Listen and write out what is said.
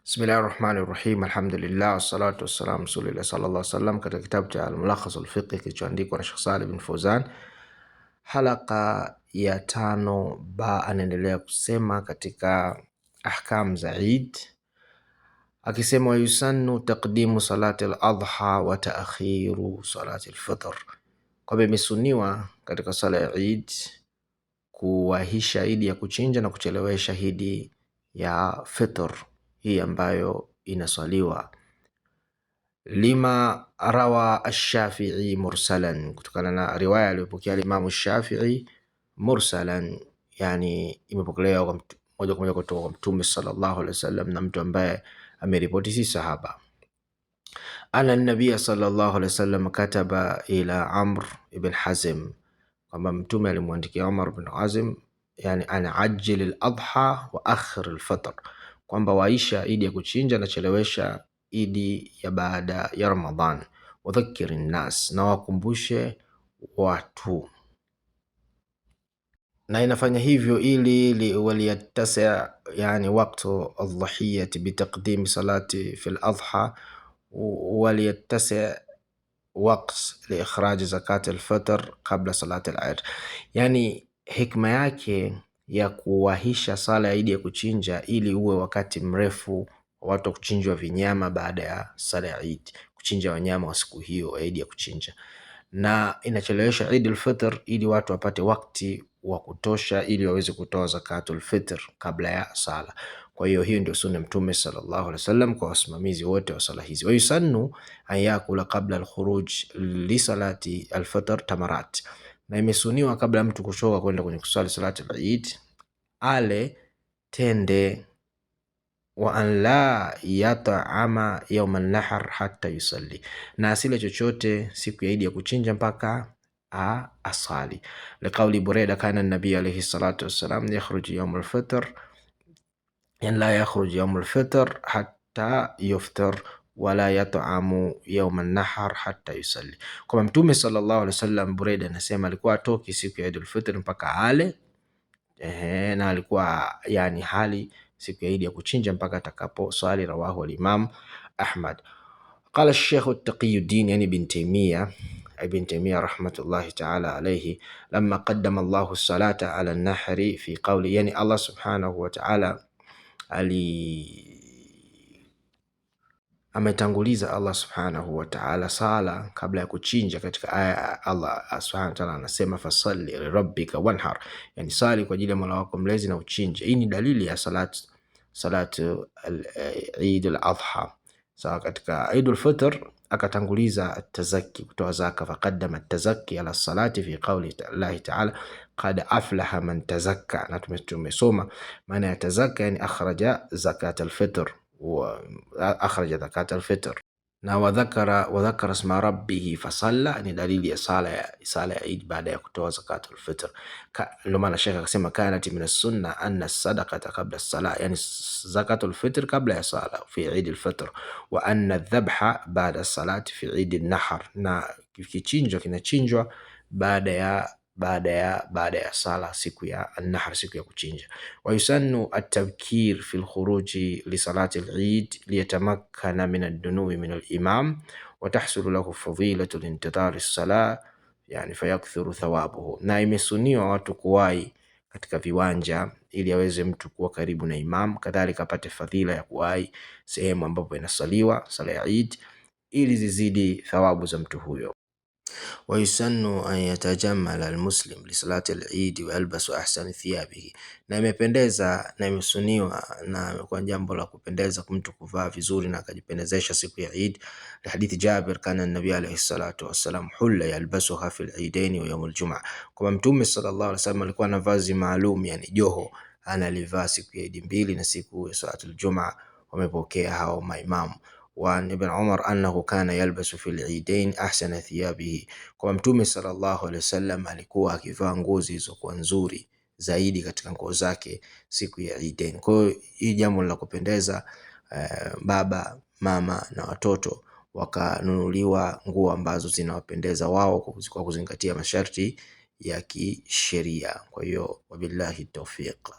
Bismillahirrahmanirrahim. Alhamdulillah wassalatu wassalamu rasulillah sallallahu alaihi wasallam, katika kitabu cha Al-Mulakhas al-Fiqhi kilichoandikwa na Sheikh Saleh bin Fawzan. Halaka ya 5 anaendelea kusema katika ahkam za Eid, akisema yusannu taqdimu salati al-adha wa ta'khiru salati al-fitr, kwamba imesuniwa katika sala ya Eid kuwahisha Eid ya kuchinja na kuchelewesha Eid ya fitr, hii ambayo inaswaliwa. Lima rawa ash-Shafi'i mursalan, kutokana na riwaya aliyopokea Imam Shafi'i mursalan, yani imepokelewa moja kwa moja kutoka kwa Mtume sallallahu alaihi wasallam, na mtu ambaye ameripoti si sahaba. Ana nabiy sallallahu alaihi wasallam kataba ila Amr ibn Hazm, kwamba Mtume alimwandikia Umar ibn Hazm, yani ana ajil al-adha wa akhir al-fitr, kwamba waisha Idi ya kuchinja na chelewesha Idi ya baada ya Ramadhan. Wadhakir an-nas, na wakumbushe watu, na inafanya hivyo ili waliyattasi yani waqtu adh-dhahiyati bitaqdim salati fi al-adha, waliyattasi waqt liikhraj zakat al-fitr qabla salat al-Eid. Yani hikma yake ya kuwahisha sala ya Idi ya kuchinja ili uwe wakati mrefu watu kuchinjwa vinyama baada ya sala ya Eid, kuchinja wanyama wa siku hiyo Eid ya kuchinja, na inachelewesha Eid al-Fitr ili watu wapate wakati wa kutosha ili waweze kutoa zakatul fitr kabla ya sala. Kwa hiyo hiyo ndio sunna Mtume sallallahu alaihi wasallam kwa wasimamizi wote wa sala hizi. Wa yusannu an yakula qabla al-khuruj li salati al-fitr tamarat, na imesuniwa kabla mtu kuchoka kwenda kwenye kusali salati al-Eid ale tende. Wa an la yat'ama yawm an-nahr hatta yusalli, na asile chochote siku ya Eid ya kuchinja mpaka asali. Liqauli Buraida, kana an-nabiy alayhi salatu wassalam yakhruj yawm al-fitr, yani la yakhruj yawm al-fitr hatta yuftir wa la yat'amu yawm an-nahr hatta yusalli, kwa Mtume sallallahu alayhi wasallam, Buraida anasema alikuwa atoki siku ya Eid al-Fitr mpaka ale, na alikuwa yani hali siku ya Eid ya kuchinja mpaka atakapo swali. Rawahu al-Imam Ahmad. Qala Sheikh Taqiyuddin, yani Ibn Taymiyyah rahmatullahi ta'ala alayhi, lamma qaddama Allahu as-salata ala an-nahri fi qawli, yani Allah subhanahu wa ta'ala ametanguliza Allah subhanahu wa ta'ala sala kabla ya kuchinja. Katika aya Allah subhanahu wa ta'ala anasema fasalli li rabbika wanhar, yani sali kwa ajili ya Mola wako mlezi na uchinje. Hii ni dalili ya salatu Eid al-Adha. Sawa, katika Eid al-Fitr akatanguliza at-tazakki, kutoa zaka, faqaddama at-tazakki ala salati fi qawli Allah ta'ala qad aflaha man tazakka, na tumesoma maana ya tazakka, yani akhraja zakat al-fitr wa akhraja zakat al-fitr, na wadhakara isma rabbih fasalla, ni dalili ya sala ya Eid baada ya kutoa zakatul fitr. Ndio maana Sheikh akasema kanat min as-sunna anna as-sadaqata qabla as-salah, yani zakatul fitr kabla ya sala fi Eid al-fitr, wa anna adh-dhabha ba'da as-salati fi Eid an-nahr, na kichinjwa kinachinjwa baada ya sala siku ya an-nahr, siku ya kuchinja. Wa yusannu at-tabkir fi al-khuruji li salati al-Eid liyatamakkana min ad-dunuwi min al-imam wa tahsulu lahu fadilatu al-intidhar as-salah, yani fayakthuru thawabuhu, na imesuniwa watu kuwai katika viwanja ili aweze mtu kuwa karibu na imam, kadhalika apate fadhila ya kuwai sehemu ambapo inasaliwa sala ya Eid ili zizidi thawabu za mtu huyo. Wa yusannu an yatajammala almuslim li salati al-Eid wa yalbasu ahsani thiyabihi, na imependeza na imesuniwa na kwa jambo la kupendeza mtu kuvaa vizuri na akajipendezesha siku ya Eid. Hadithi Jabir, kana an-nabiy alayhi salatu wassalam hulla yalbasuha fi al-Eidain wa yawm al-Jum'a, kwa Mtume sallallahu alayhi wasallam alikuwa na vazi maalum, yani joho analivaa siku ya Eid mbili na siku ya salatul Jum'a. Wamepokea hao maimamu wa Ibn Umar annahu kana yalbasu fi al-Eidain ahsana thiyabihi, kwa Mtume sallallahu alaihi wasallam alikuwa akivaa nguo zilizokuwa nzuri zaidi katika nguo zake siku ya Eidain. Kwa hiyo hii jambo la kupendeza, baba, mama na watoto wakanunuliwa nguo ambazo zinawapendeza wao kwa kuzingatia masharti ya kisheria. Kwa hiyo wabillahi tawfiq.